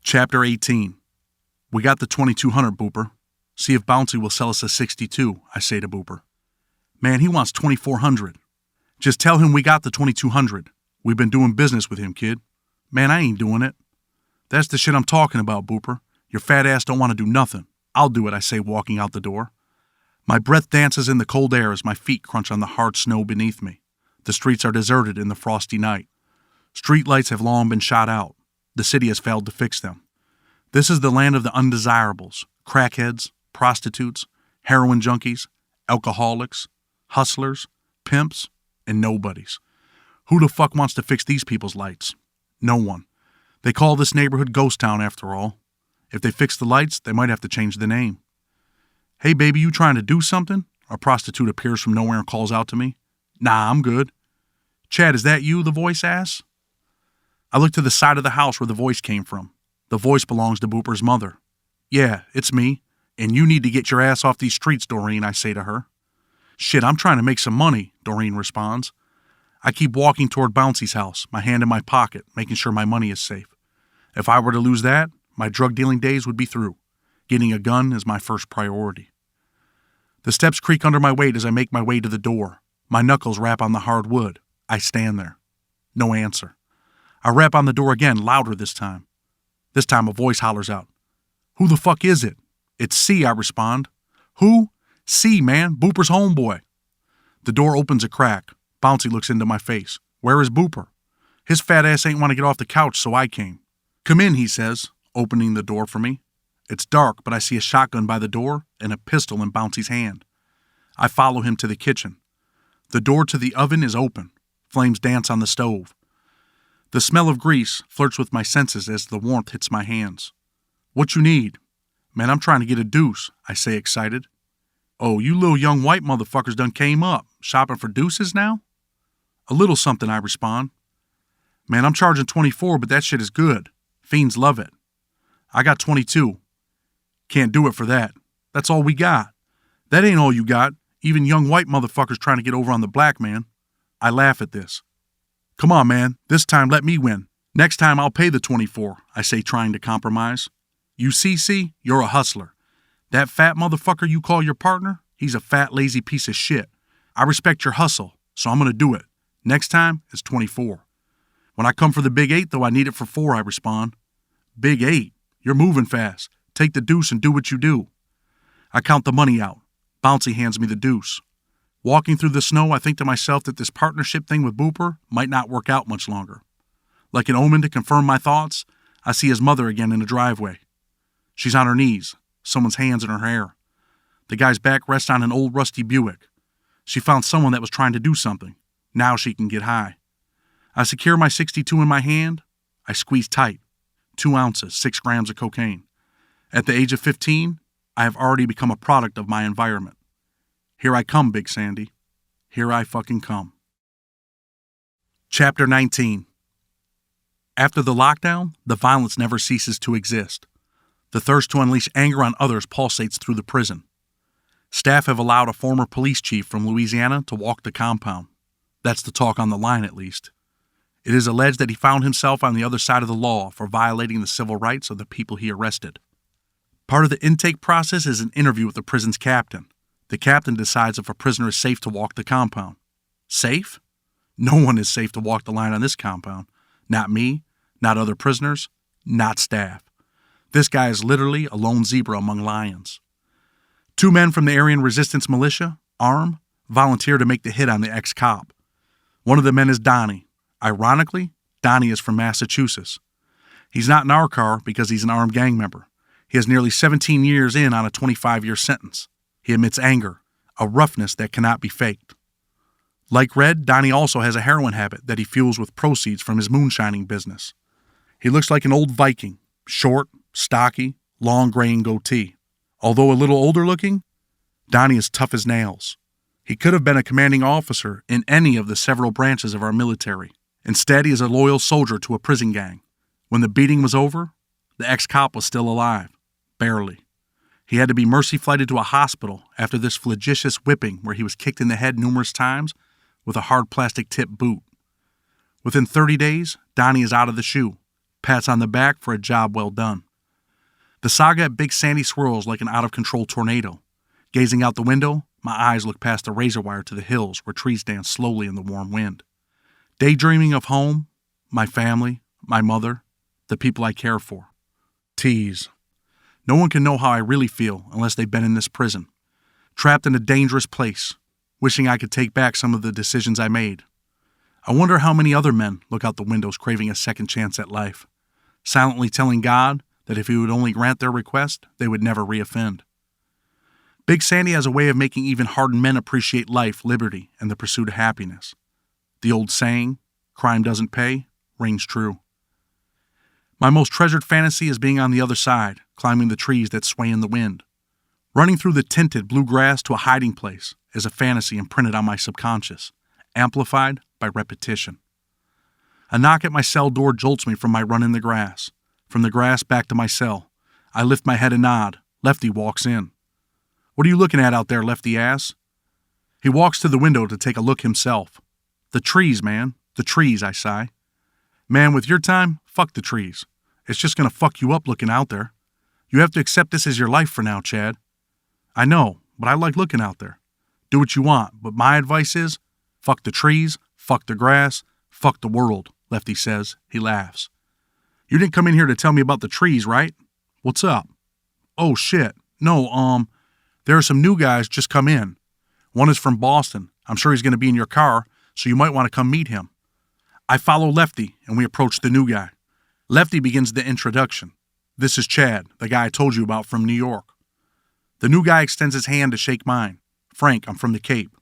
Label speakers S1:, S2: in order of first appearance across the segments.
S1: Chapter 18. We got the 2200, Booper. See if Bouncy will sell us a 62, I say to Booper. Man, he wants 2400. Just tell him we got the 2200. We've been doing business with him, kid. Man, I ain't doing it. That's the shit I'm talking about, Booper. Your fat ass don't want to do nothing. I'll do it, I say, walking out the door. My breath dances in the cold air as my feet crunch on the hard snow beneath me. The streets are deserted in the frosty night. Street lights have long been shot out. The city has failed to fix them. This is the land of the undesirables, crackheads, prostitutes, heroin junkies, alcoholics, hustlers, pimps, and nobodies. Who the fuck wants to fix these people's lights? No one. They call this neighborhood Ghost Town after all. If they fix the lights, they might have to change the name. Hey baby, you trying to do something? A prostitute appears from nowhere and calls out to me. Nah, I'm good. Chad, is that you? The voice asks. I look to the side of the house where the voice came from. The voice belongs to Booper's mother. Yeah, it's me. And you need to get your ass off these streets, Doreen, I say to her. Shit, I'm trying to make some money, Doreen responds. I keep walking toward Bouncy's house, my hand in my pocket, making sure my money is safe. If I were to lose that, my drug dealing days would be through. Getting a gun is my first priority. The steps creak under my weight as I make my way to the door. My knuckles rap on the hard wood. I stand there. No answer. I rap on the door again, louder this time. This time a voice hollers out. Who the fuck is it? It's C, I respond. Who? C, man, Booper's homeboy. The door opens a crack. Bouncy looks into my face. Where is Booper? His fat ass ain't want to get off the couch, so I came. Come in, he says, opening the door for me. It's dark, but I see a shotgun by the door and a pistol in Bouncy's hand. I follow him to the kitchen. The door to the oven is open. Flames dance on the stove. The smell of grease flirts with my senses as the warmth hits my hands. What you need? Man, I'm trying to get a deuce, I say excited. Oh, you little young white motherfuckers done came up. Shopping for deuces now? A little something, I respond. Man, I'm charging 24, but that shit is good. Fiends love it. I got 22. Can't do it for that. That's all we got. That ain't all you got. Even young white motherfuckers trying to get over on the black man. I laugh at this. Come on, man. This time let me win. Next time I'll pay the 24, I say, trying to compromise. You see, C, you're a hustler. That fat motherfucker you call your partner, he's a fat, lazy piece of shit. I respect your hustle, so I'm going to do it. Next time, it's 24. When I come for the big 8, though, I need it for 4, I respond. Big 8? You're moving fast. Take the deuce and do what you do. I count the money out. Bouncy hands me the deuce. Walking through the snow, I think to myself that this partnership thing with Booper might not work out much longer. Like an omen to confirm my thoughts, I see his mother again in the driveway. She's on her knees, someone's hands in her hair. The guy's back rests on an old rusty Buick. She found someone that was trying to do something. Now she can get high. I secure my 62 in my hand. I squeeze tight. 2 ounces, 6 grams of cocaine. At the age of 15, I have already become a product of my environment. Here I come, Big Sandy. Here I fucking come. Chapter 19. After the lockdown, the violence never ceases to exist. The thirst to unleash anger on others pulsates through the prison. Staff have allowed a former police chief from Louisiana to walk the compound. That's the talk on the line, at least. It is alleged that he found himself on the other side of the law for violating the civil rights of the people he arrested. Part of the intake process is an interview with the prison's captain. The captain decides if a prisoner is safe to walk the compound. Safe? No one is safe to walk the line on this compound. Not me, not other prisoners, not staff. This guy is literally a lone zebra among lions. 2 men from the Aryan Resistance Militia, ARM, volunteer to make the hit on the ex-cop. One of the men is Donnie. Ironically, Donnie is from Massachusetts. He's not in our car because he's an armed gang member. He is nearly 17 years in on a 25-year sentence. He admits anger, a roughness that cannot be faked. Like Red, Donnie also has a heroin habit that he fuels with proceeds from his moonshining business. He looks like an old Viking, short, stocky, long graying goatee. Although a little older looking, Donnie is tough as nails. He could have been a commanding officer in any of the several branches of our military. Instead, he is a loyal soldier to a prison gang. When the beating was over, the ex-cop was still alive. Barely. He had to be mercy flighted to a hospital after this flagitious whipping where he was kicked in the head numerous times with a hard plastic tip boot. Within 30 days, Donnie is out of the shoe, pats on the back for a job well done. The saga at Big Sandy swirls like an out-of-control tornado. Gazing out the window, my eyes look past the razor wire to the hills where trees dance slowly in the warm wind. Daydreaming of home, my family, my mother, the people I care for. Tease. No one can know how I really feel unless they've been in this prison. Trapped in a dangerous place, wishing I could take back some of the decisions I made. I wonder how many other men look out the windows craving a second chance at life, silently telling God that if he would only grant their request, they would never reoffend. Big Sandy has a way of making even hardened men appreciate life, liberty, and the pursuit of happiness. The old saying, crime doesn't pay, rings true. My most treasured fantasy is being on the other side, climbing the trees that sway in the wind. Running through the tinted blue grass to a hiding place is a fantasy imprinted on my subconscious, amplified by repetition. A knock at my cell door jolts me from my run in the grass. From the grass back to my cell. I lift my head and nod. Lefty walks in. "What are you looking at out there?" Lefty asks. He walks to the window to take a look himself. "The trees, man. The trees," I sigh. "Man, with your time, fuck the trees. It's just gonna fuck you up looking out there. You have to accept this as your life for now, Chad." "I know, but I like looking out there. Do what you want, but my advice is, fuck the trees, fuck the grass, fuck the world," Lefty says. He laughs. "You didn't come in here to tell me about the trees, right? What's up?" "Oh, shit. No, there are some new guys just come in. One is from Boston. I'm sure he's going to be in your car, so you might want to come meet him." I follow Lefty, and we approach the new guy. Lefty begins the introduction. "This is Chad, the guy I told you about from New York." The new guy extends his hand to shake mine. "Frank, I'm from the Cape."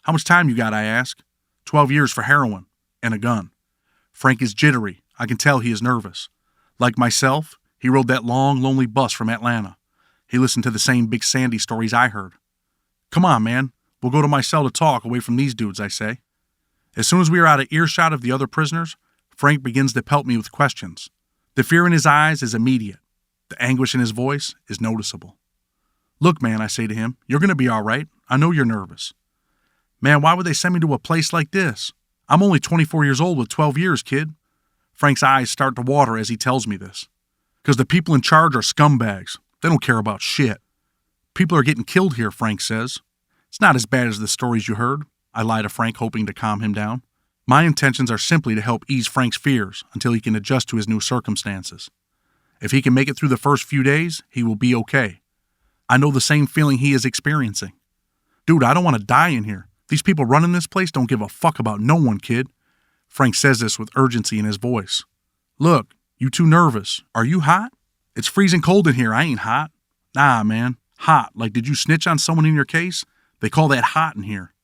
S1: "How much time you got?" I ask. 12 years for heroin and a gun." Frank is jittery. I can tell he is nervous. Like myself, he rode that long, lonely bus from Atlanta. He listened to the same Big Sandy stories I heard. "Come on, man. We'll go to my cell to talk away from these dudes," I say. As soon as we are out of earshot of the other prisoners, Frank begins to pelt me with questions. The fear in his eyes is immediate. The anguish in his voice is noticeable. "Look, man," I say to him, "you're going to be all right. I know you're nervous." "Man, why would they send me to a place like this? I'm only 24 years old with 12 years, kid." Frank's eyes start to water as he tells me this. "Because the people in charge are scumbags. They don't care about shit." "People are getting killed here," Frank says. "It's not as bad as the stories you heard." I lie to Frank, hoping to calm him down. My intentions are simply to help ease Frank's fears until he can adjust to his new circumstances. If he can make it through the first few days, he will be okay. I know the same feeling he is experiencing. "Dude, I don't want to die in here. These people running this place don't give a fuck about no one, kid." Frank says this with urgency in his voice. "Look, you too nervous. Are you hot?" "It's freezing cold in here. I ain't hot." "Nah, man. Hot. Like, did you snitch on someone in your case? They call that hot in here."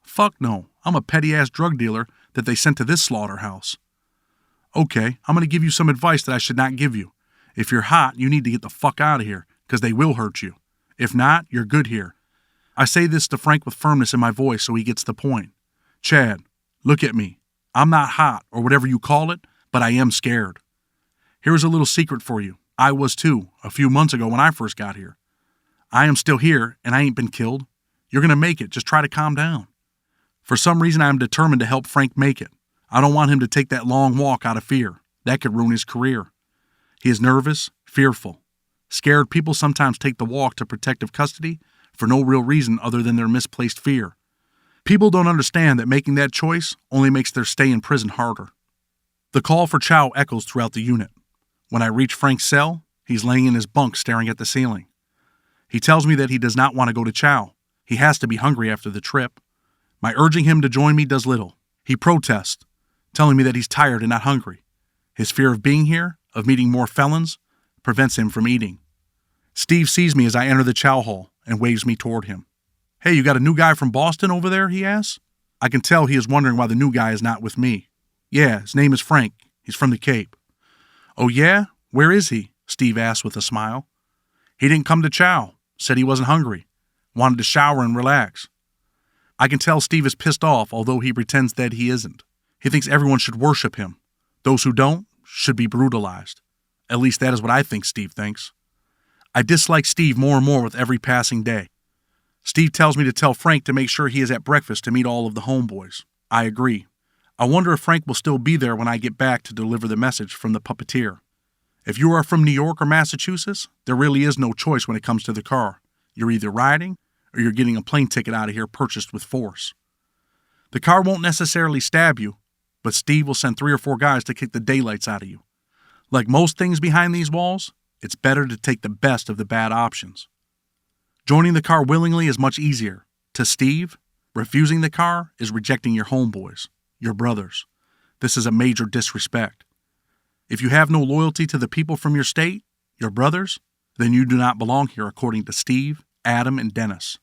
S1: "Fuck no. I'm a petty-ass drug dealer that they sent to this slaughterhouse." "Okay, I'm going to give you some advice that I should not give you. If you're hot, you need to get the fuck out of here, because they will hurt you. If not, you're good here." I say this to Frank with firmness in my voice so he gets the point. "Chad, look at me. I'm not hot, or whatever you call it, but I am scared. Here's a little secret for you. I was too, a few months ago when I first got here. I am still here, and I ain't been killed. You're going to make it. Just try to calm down." For some reason, I am determined to help Frank make it. I don't want him to take that long walk out of fear. That could ruin his career. He is nervous, fearful. Scared people sometimes take the walk to protective custody for no real reason other than their misplaced fear. People don't understand that making that choice only makes their stay in prison harder. The call for chow echoes throughout the unit. When I reach Frank's cell, he's laying in his bunk staring at the ceiling. He tells me that he does not want to go to chow. He has to be hungry after the trip. My urging him to join me does little. He protests, telling me that he's tired and not hungry. His fear of being here, of meeting more felons, prevents him from eating. Steve sees me as I enter the chow hall and waves me toward him. "Hey, you got a new guy from Boston over there?" he asks. I can tell he is wondering why the new guy is not with me. "Yeah, his name is Frank. He's from the Cape." "Oh yeah? Where is he?" Steve asks with a smile. "He didn't come to chow. Said he wasn't hungry. Wanted to shower and relax." I can tell Steve is pissed off, although he pretends that he isn't. He thinks everyone should worship him. Those who don't should be brutalized. At least that is what I think Steve thinks. I dislike Steve more and more with every passing day. Steve tells me to tell Frank to make sure he is at breakfast to meet all of the homeboys. I agree. I wonder if Frank will still be there when I get back to deliver the message from the puppeteer. If you are from New York or Massachusetts, there really is no choice when it comes to the car. You're either riding or you're getting a plane ticket out of here purchased with force. The car won't necessarily stab you, but Steve will send 3 or 4 guys to kick the daylights out of you. Like most things behind these walls, it's better to take the best of the bad options. Joining the car willingly is much easier. To Steve, refusing the car is rejecting your homeboys, your brothers. This is a major disrespect. If you have no loyalty to the people from your state, your brothers, then you do not belong here according to Steve, Adam, and Dennis.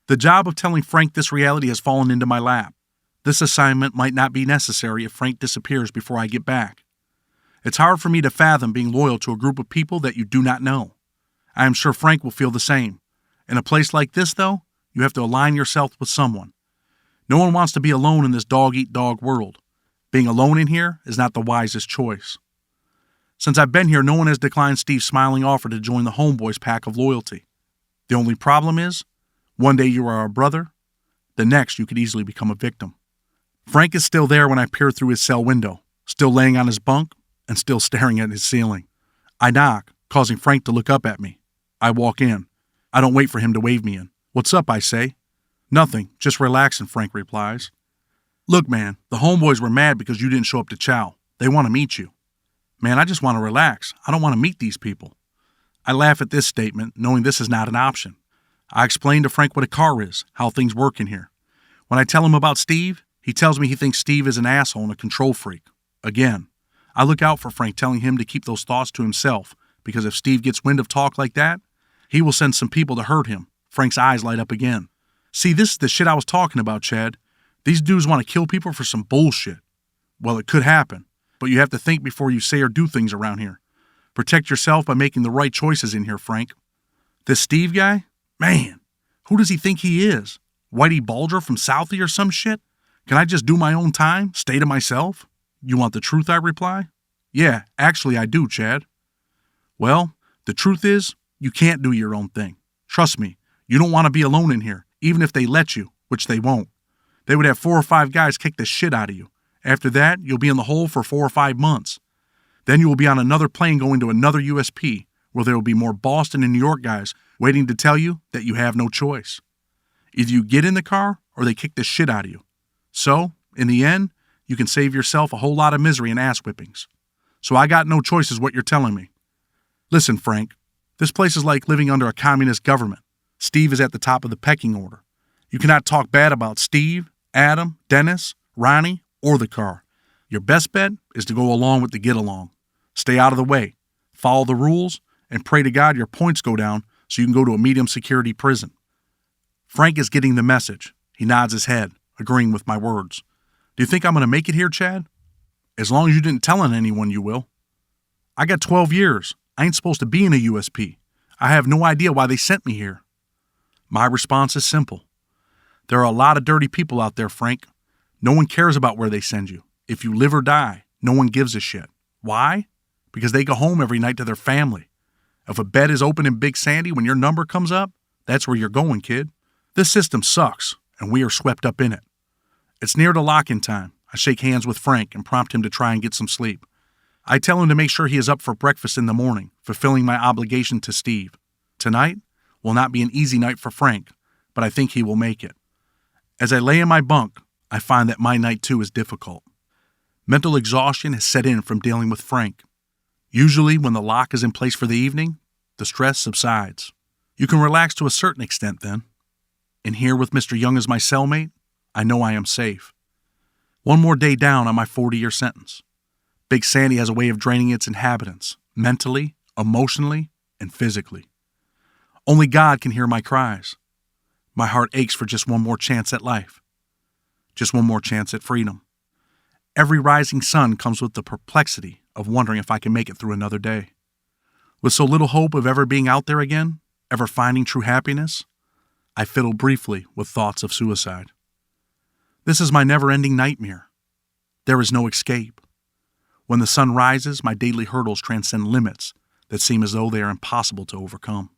S1: The job of telling Frank this reality has fallen into my lap. This assignment might not be necessary if Frank disappears before I get back. It's hard for me to fathom being loyal to a group of people that you do not know. I am sure Frank will feel the same. In a place like this, though, you have to align yourself with someone. No one wants to be alone in this dog-eat-dog world. Being alone in here is not the wisest choice. Since I've been here, no one has declined Steve's smiling offer to join the Homeboys pack of loyalty. The only problem is, one day you are a brother, the next you could easily become a victim. Frank is still there when I peer through his cell window, still laying on his bunk and still staring at his ceiling. I knock, causing Frank to look up at me. I walk in. I don't wait for him to wave me in. "What's up?" I say. "Nothing, just relaxing," Frank replies. "Look, man, the Homeboys were mad because you didn't show up to chow. They want to meet you." "Man, I just want to relax. I don't want to meet these people." I laugh at this statement, knowing this is not an option. I explain to Frank what a car is, how things work in here. When I tell him about Steve, he tells me he thinks Steve is an asshole and a control freak. Again, I look out for Frank, telling him to keep those thoughts to himself, because if Steve gets wind of talk like that, he will send some people to hurt him. Frank's eyes light up again. "See, this is the shit I was talking about, Chad. These dudes want to kill people for some bullshit. Well, it could happen, but you have to think before you say or do things around here. Protect yourself by making the right choices in here, Frank. This Steve guy? Man, who does he think he is? Whitey Bulger from Southie or some shit? Can I just do my own time, stay to myself?" "You want the truth?" I reply. "Yeah, actually I do, Chad." "Well, the truth is, you can't do your own thing. Trust me, you don't want to be alone in here, even if they let you, which they won't. They would have 4 or 5 guys kick the shit out of you. After that, you'll be in the hole for 4 or 5 months. Then you will be on another plane going to another USP, where there will be more Boston and New York guys waiting to tell you that you have no choice. Either you get in the car, or they kick the shit out of you. So, in the end, you can save yourself a whole lot of misery and ass whippings. So I got no choice is what you're telling me. Listen, Frank, this place is like living under a communist government. Steve is at the top of the pecking order. You cannot talk bad about Steve, Adam, Dennis, Ronnie, or the car. Your best bet is to go along with the get-along. Stay out of the way, follow the rules, and pray to God your points go down so you can go to a medium-security prison." Frank is getting the message. He nods his head, agreeing with my words. "Do you think I'm going to make it here, Chad?" "As long as you didn't tell on anyone, you will." "I got 12 years. I ain't supposed to be in a USP. I have no idea why they sent me here." My response is simple. There are a lot of dirty people out there, Frank. No one cares about where they send you. If you live or die, no one gives a shit. Why? Because they go home every night to their family. If a bed is open in Big Sandy when your number comes up, that's where you're going, kid. This system sucks, and we are swept up in it. It's near to lock-in time. I shake hands with Frank and prompt him to try and get some sleep. I tell him to make sure he is up for breakfast in the morning, fulfilling my obligation to Steve. Tonight will not be an easy night for Frank, but I think he will make it. As I lay in my bunk, I find that my night too is difficult. Mental exhaustion has set in from dealing with Frank. Usually, when the lock is in place for the evening, the stress subsides. You can relax to a certain extent then. And here with Mr. Young as my cellmate, I know I am safe. One more day down on my 40-year sentence. Big Sandy has a way of draining its inhabitants, mentally, emotionally, and physically. Only God can hear my cries. My heart aches for just one more chance at life. Just one more chance at freedom. Every rising sun comes with the perplexity of wondering if I can make it through another day. With so little hope of ever being out there again, ever finding true happiness, I fiddle briefly with thoughts of suicide. This is my never-ending nightmare. There is no escape. When the sun rises, my daily hurdles transcend limits that seem as though they are impossible to overcome.